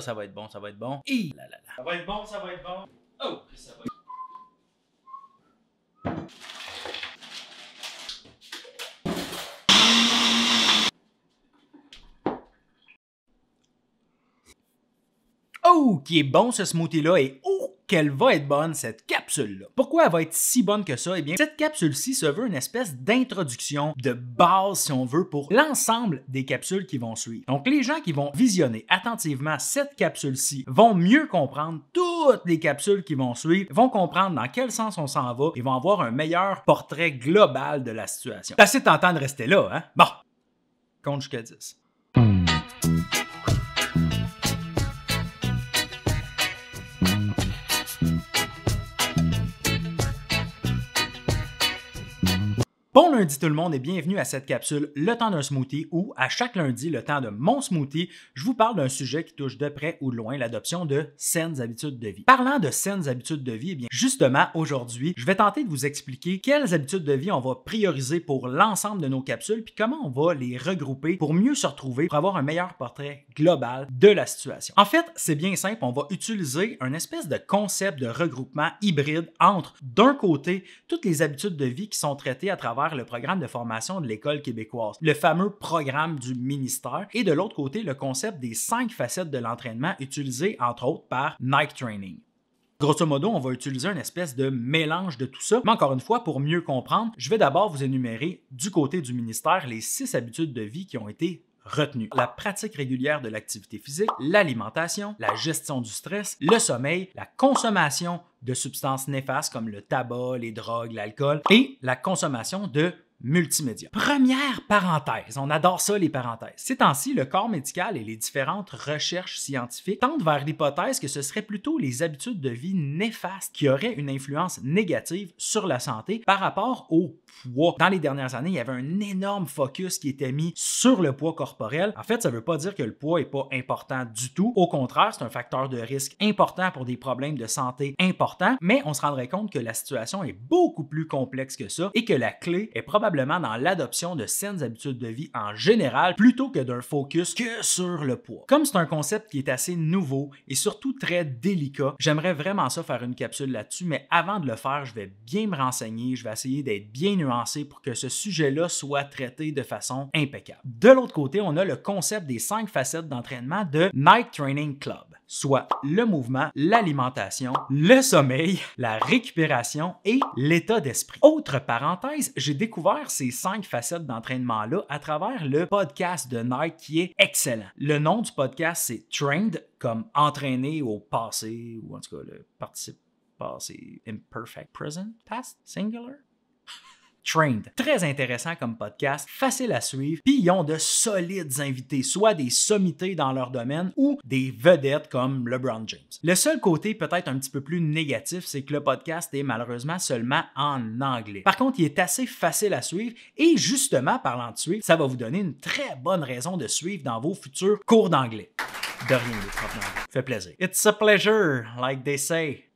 Ça va être bon, ça va être bon. Et là là là. Ça va être bon, ça va être bon. Oh, ça va être oh, qui est bon ce smoothie-là et oh, qu'elle va être bonne cette capsule-là. Pourquoi elle va être si bonne que ça? Eh bien, cette capsule-ci se veut une espèce d'introduction de base, si on veut, pour l'ensemble des capsules qui vont suivre. Donc, les gens qui vont visionner attentivement cette capsule-ci vont mieux comprendre toutes les capsules qui vont suivre, vont comprendre dans quel sens on s'en va et vont avoir un meilleur portrait global de la situation. C'est assez tentant de rester là, hein? Bon, compte jusqu'à 10. Bon lundi tout le monde et bienvenue à cette capsule Le temps d'un smoothie où, à chaque lundi, le temps de mon smoothie, je vous parle d'un sujet qui touche de près ou de loin l'adoption de saines habitudes de vie. Parlant de saines habitudes de vie, eh bien, justement, aujourd'hui, je vais tenter de vous expliquer quelles habitudes de vie on va prioriser pour l'ensemble de nos capsules puis comment on va les regrouper pour mieux se retrouver, pour avoir un meilleur portrait global de la situation. En fait, c'est bien simple, on va utiliser un espèce de concept de regroupement hybride entre, d'un côté, toutes les habitudes de vie qui sont traitées à travers le programme de formation de l'École québécoise, le fameux programme du ministère, et de l'autre côté, le concept des 5 facettes de l'entraînement utilisées entre autres par Nike Training. Grosso modo, on va utiliser une espèce de mélange de tout ça, mais encore une fois, pour mieux comprendre, je vais d'abord vous énumérer du côté du ministère les 6 habitudes de vie qui ont été retenues. La pratique régulière de l'activité physique, l'alimentation, la gestion du stress, le sommeil, la consommation de substances néfastes comme le tabac, les drogues, l'alcool et la consommation de multimédia. Première parenthèse, on adore ça les parenthèses. Ces temps-ci, le corps médical et les différentes recherches scientifiques tendent vers l'hypothèse que ce serait plutôt les habitudes de vie néfastes qui auraient une influence négative sur la santé par rapport au poids. Dans les dernières années, il y avait un énorme focus qui était mis sur le poids corporel. En fait, ça ne veut pas dire que le poids n'est pas important du tout. Au contraire, c'est un facteur de risque important pour des problèmes de santé importants, mais on se rendrait compte que la situation est beaucoup plus complexe que ça et que la clé est probablement dans l'adoption de saines habitudes de vie en général plutôt que d'un focus que sur le poids. Comme c'est un concept qui est assez nouveau et surtout très délicat, j'aimerais vraiment ça faire une capsule là-dessus, mais avant de le faire, je vais bien me renseigner, je vais essayer d'être bien nuancé pour que ce sujet-là soit traité de façon impeccable. De l'autre côté, on a le concept des 5 facettes d'entraînement de Nike Training Club, soit le mouvement, l'alimentation, le sommeil, la récupération et l'état d'esprit. Autre parenthèse, j'ai découvert ces 5 facettes d'entraînement-là à travers le podcast de Nike qui est excellent. Le nom du podcast, c'est Trained, comme entraîné au passé, ou en tout cas le participe passé, imperfect present, past, singular. Trained. Très intéressant comme podcast, facile à suivre, puis ils ont de solides invités, soit des sommités dans leur domaine ou des vedettes comme LeBron James. Le seul côté peut-être un petit peu plus négatif, c'est que le podcast est malheureusement seulement en anglais. Par contre, il est assez facile à suivre et justement, parlant de suivre, ça va vous donner une très bonne raison de suivre dans vos futurs cours d'anglais. De rien, les profs d'anglais. Fait plaisir. It's a pleasure, like they say.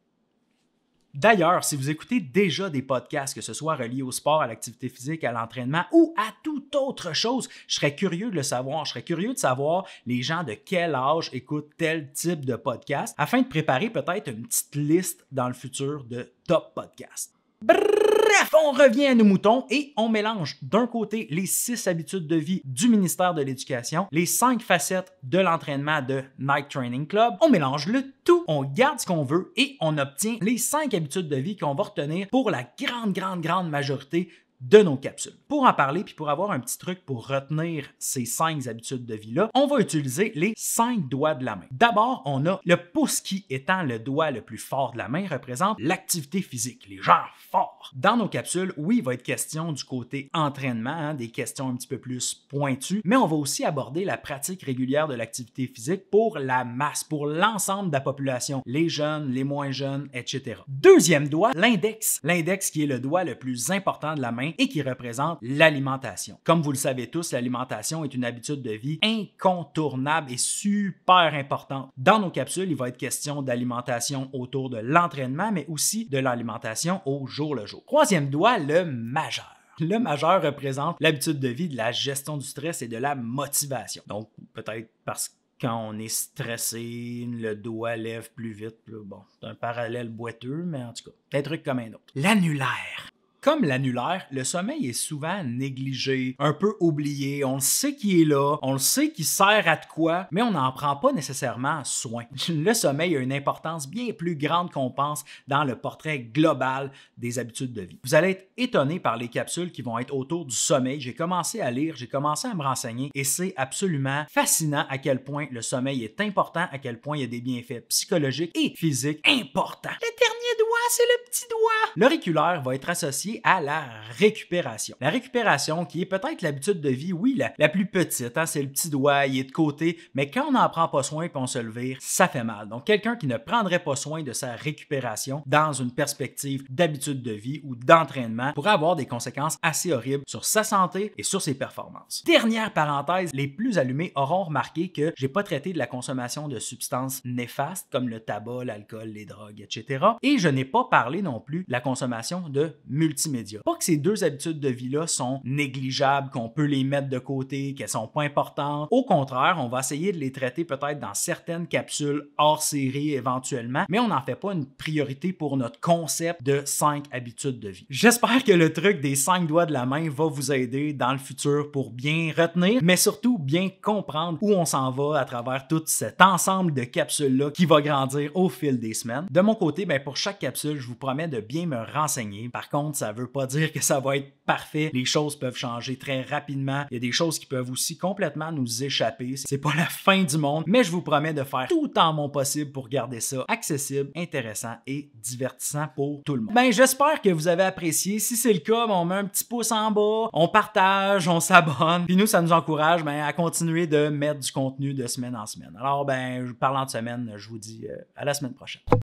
D'ailleurs, si vous écoutez déjà des podcasts, que ce soit reliés au sport, à l'activité physique, à l'entraînement ou à toute autre chose, je serais curieux de le savoir. Je serais curieux de savoir les gens de quel âge écoutent tel type de podcast afin de préparer peut-être une petite liste dans le futur de top podcasts. Bref, on revient à nos moutons et on mélange d'un côté les 6 habitudes de vie du ministère de l'Éducation, les 5 facettes de l'entraînement de Nike Training Club, on mélange le tout, on garde ce qu'on veut et on obtient les 5 habitudes de vie qu'on va retenir pour la grande majorité de nos capsules. Pour en parler puis pour avoir un petit truc pour retenir ces 5 habitudes de vie-là, on va utiliser les 5 doigts de la main. D'abord, on a le pouce qui, étant le doigt le plus fort de la main, représente l'activité physique, les gens forts. Dans nos capsules, oui, il va être question du côté entraînement, des questions un petit peu plus pointues, mais on va aussi aborder la pratique régulière de l'activité physique pour la masse, pour l'ensemble de la population, les jeunes, les moins jeunes, etc. Deuxième doigt, l'index. L'index qui est le doigt le plus important de la main et qui représente l'alimentation. Comme vous le savez tous, l'alimentation est une habitude de vie incontournable et super importante. Dans nos capsules, il va être question d'alimentation autour de l'entraînement, mais aussi de l'alimentation au jour le jour. Troisième doigt, le majeur. Le majeur représente l'habitude de vie de la gestion du stress et de la motivation. Donc, peut-être parce Quand on est stressé, le doigt lève plus vite. Là, bon, c'est un parallèle boiteux, mais en tout cas, un truc comme un autre. L'annulaire. Comme l'annulaire, le sommeil est souvent négligé, un peu oublié. On le sait qu'il est là, on le sait qu'il sert à de quoi, mais on n'en prend pas nécessairement soin. Le sommeil a une importance bien plus grande qu'on pense dans le portrait global des habitudes de vie. Vous allez être étonné par les capsules qui vont être autour du sommeil. J'ai commencé à lire, j'ai commencé à me renseigner et c'est absolument fascinant à quel point le sommeil est important, à quel point il y a des bienfaits psychologiques et physiques importants. Le dernier doigt, c'est le petit doigt. L'auriculaire va être associé à la récupération. La récupération qui est peut-être l'habitude de vie, oui, la plus petite, hein, c'est le petit doigt, il est de côté, mais quand on n'en prend pas soin et on se le vire, ça fait mal. Donc quelqu'un qui ne prendrait pas soin de sa récupération dans une perspective d'habitude de vie ou d'entraînement pourrait avoir des conséquences assez horribles sur sa santé et sur ses performances. Dernière parenthèse, les plus allumés auront remarqué que j'ai pas traité de la consommation de substances néfastes comme le tabac, l'alcool, les drogues, etc. Et je n'ai pas parlé non plus de la consommation de multimédia. Pas que ces deux habitudes de vie-là sont négligeables, qu'on peut les mettre de côté, qu'elles sont pas importantes. Au contraire, on va essayer de les traiter peut-être dans certaines capsules hors série éventuellement, mais on n'en fait pas une priorité pour notre concept de 5 habitudes de vie. J'espère que le truc des 5 doigts de la main va vous aider dans le futur pour bien retenir, mais surtout bien comprendre où on s'en va à travers tout cet ensemble de capsules-là qui va grandir au fil des semaines. De mon côté, pour chaque capsule, je vous promets de bien me renseigner. Par contre, ça veut pas dire que ça va être parfait. Les choses peuvent changer très rapidement. Il y a des choses qui peuvent aussi complètement nous échapper. C'est pas la fin du monde, mais je vous promets de faire tout en mon possible pour garder ça accessible, intéressant et divertissant pour tout le monde. J'espère que vous avez apprécié. Si c'est le cas, on met un petit pouce en bas, on partage, on s'abonne. Puis nous, ça nous encourage à continuer de mettre du contenu de semaine en semaine. Alors, parlant de semaine, je vous dis à la semaine prochaine.